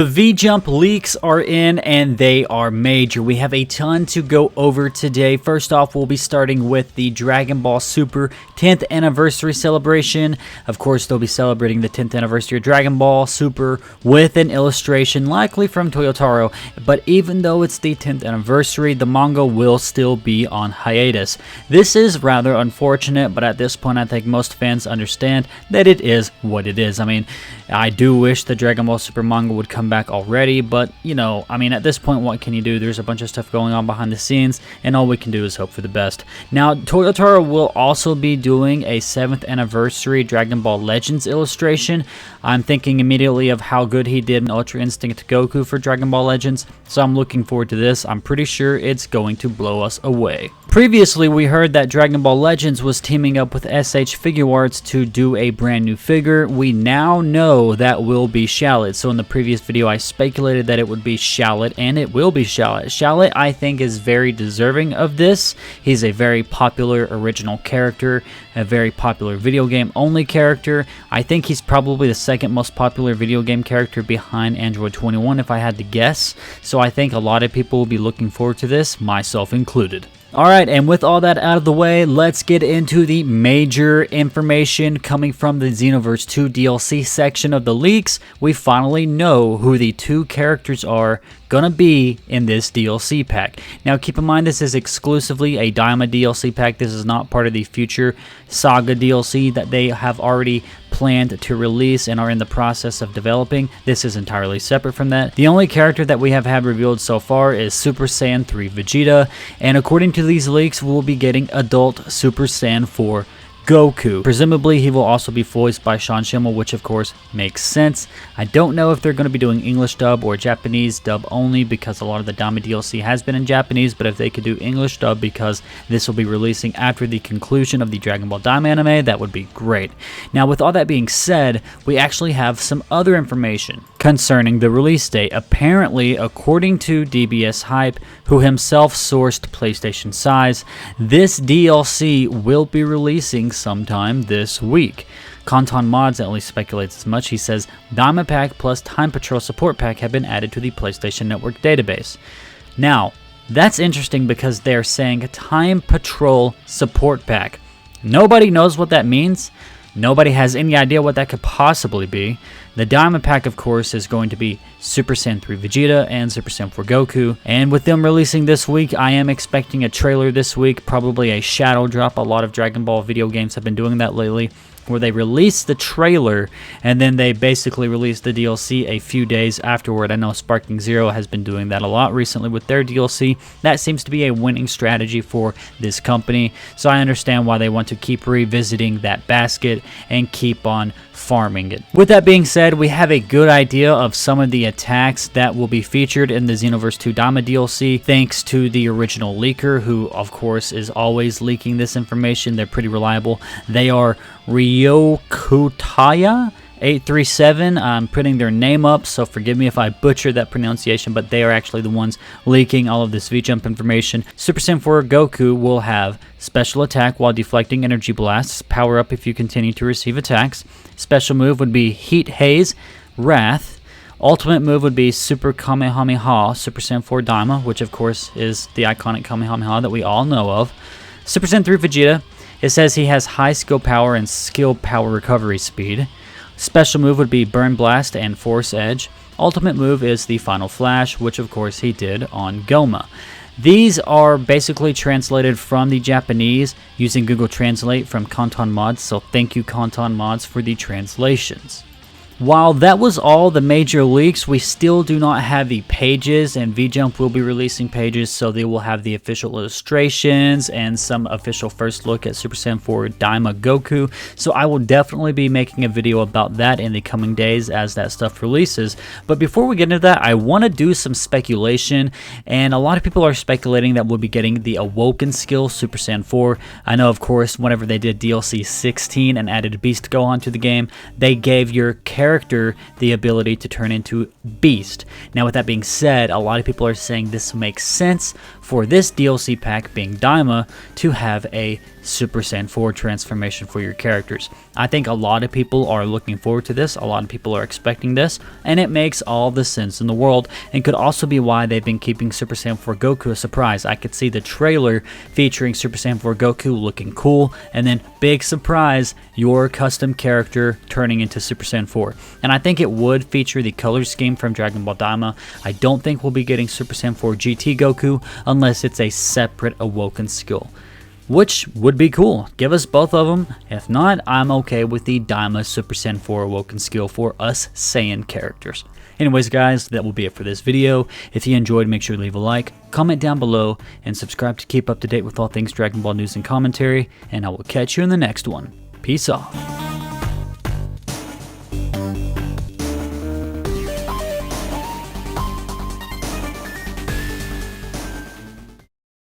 The V-Jump leaks are in and they are major. We have a ton to go over today. First off, we'll be starting with the Dragon Ball Super 10th anniversary celebration. Of course, they'll be celebrating the 10th anniversary of Dragon Ball Super with an illustration likely from Toyotaro. But even though it's the 10th anniversary, the manga will still be on hiatus. This is rather unfortunate, but at this point, I think most fans understand that it is what it is. I mean, I do wish the Dragon Ball Super manga would come back already, but you know, I mean, at this point, what can you do? There's a bunch of stuff going on behind the scenes, and all we can do is hope for the best. Now, Toyotaro will also be doing a 7th anniversary Dragon Ball Legends illustration. I'm thinking immediately of how good he did in Ultra Instinct Goku for Dragon Ball Legends, so I'm looking forward to this. I'm pretty sure it's going to blow us away. Previously, we heard that Dragon Ball Legends was teaming up with SH Figuarts to do a brand new figure. We now know that will be Shallot. So in the previous video, I speculated that it would be Shallot, and it will be Shallot. Shallot, I think, is very deserving of this. He's a very popular original character, a very popular video game only character. I think he's probably the second most popular video game character behind Android 21, if I had to guess. So I think a lot of people will be looking forward to this, myself included. Alright, and with all that out of the way, let's get into the major information coming from the Xenoverse 2 DLC section of the leaks. We finally know who the two characters are gonna be in this DLC pack. Now keep in mind, this is exclusively a Daima DLC pack. This is not part of the future Saga DLC that they have already planned to release and are in the process of developing. This is entirely separate from that. The only character that we have had revealed so far is Super Saiyan 3 Vegeta, and according to these leaks, we'll be getting adult Super Saiyan 4 Goku. Presumably, he will also be voiced by Sean Schemmel, which of course makes sense. I don't know if they're going to be doing English dub or Japanese dub only, because a lot of the Daima DLC has been in Japanese, but if they could do English dub, because this will be releasing after the conclusion of the Dragon Ball Daima anime, that would be great. Now, with all that being said, we actually have some other information concerning the release date. Apparently, according to DBS Hype, who himself sourced PlayStation Size, this DLC will be releasing sometime this week. Kanton Mods at least speculates as much. He says Daima Pack plus Time Patrol Support Pack have been added to the PlayStation Network database. Now, that's interesting because they're saying Time Patrol Support Pack. Nobody knows what that means. Nobody has any idea what that could possibly be. The Daima Pack, of course, is going to be Super Saiyan 3 Vegeta and Super Saiyan 4 Goku. And with them releasing this week, I am expecting a trailer this week, probably a shadow drop. A lot of Dragon Ball video games have been doing that lately, where they release the trailer and then they basically release the DLC a few days afterward. I know Sparking Zero has been doing that a lot recently with their DLC. That seems to be a winning strategy for this company, so I understand why they want to keep revisiting that basket and keep on farming it. With that being said, we have a good idea of some of the attacks that will be featured in the Xenoverse 2 Daima DLC, thanks to the original leaker, who of course is always leaking this information. They're pretty reliable. They are Ryokutaya 837. I'm putting their name up, so forgive me if I butcher that pronunciation, but they are actually the ones leaking all of this V-Jump information. Super Saiyan 4 Goku will have special attack while deflecting energy blasts, power up if you continue to receive attacks. Special move would be Heat Haze, Wrath. Ultimate move would be Super Kamehameha, Super Saiyan 4 Daima, which of course is the iconic Kamehameha that we all know of. Super Saiyan 3 Vegeta, it says he has high skill power and skill power recovery speed. Special move would be Burn Blast and Force Edge. Ultimate move is the Final Flash, which of course he did on Goma. These are basically translated from the Japanese using Google Translate from Kanton Mods, so thank you Kanton Mods for the translations. While that was all the major leaks, we still do not have the pages, and V-Jump will be releasing pages, so they will have the official illustrations and some official first look at Super Saiyan 4 Daima Goku. So I will definitely be making a video about that in the coming days as that stuff releases. But before we get into that, I want to do some speculation, and a lot of people are speculating that we'll be getting the Awoken skill Super Saiyan 4. I know, of course, whenever they did DLC 16 and added Beast Gohan to the game, they gave your character character the ability to turn into Beast. Now, with that being said, a lot of people are saying this makes sense for this DLC pack, being Daima, to have a Super Saiyan 4 transformation for your characters. I think a lot of people are looking forward to this, a lot of people are expecting this, and it makes all the sense in the world, and could also be why they've been keeping Super Saiyan 4 Goku a surprise. I could see the trailer featuring Super Saiyan 4 Goku looking cool, and then big surprise, your custom character turning into Super Saiyan 4. And I think it would feature the color scheme from Dragon Ball Daima. I don't think we'll be getting Super Saiyan 4 GT Goku unless it's a separate awoken skill, which would be cool. Give us both of them. If not, I'm okay with the Daima Super Saiyan 4 awoken skill for us Saiyan characters. Anyways guys, that will be it for this video. If you enjoyed, make sure to leave a like, comment down below, and subscribe to keep up to date with all things Dragon Ball news and commentary, and I will catch you in the next one. Peace off.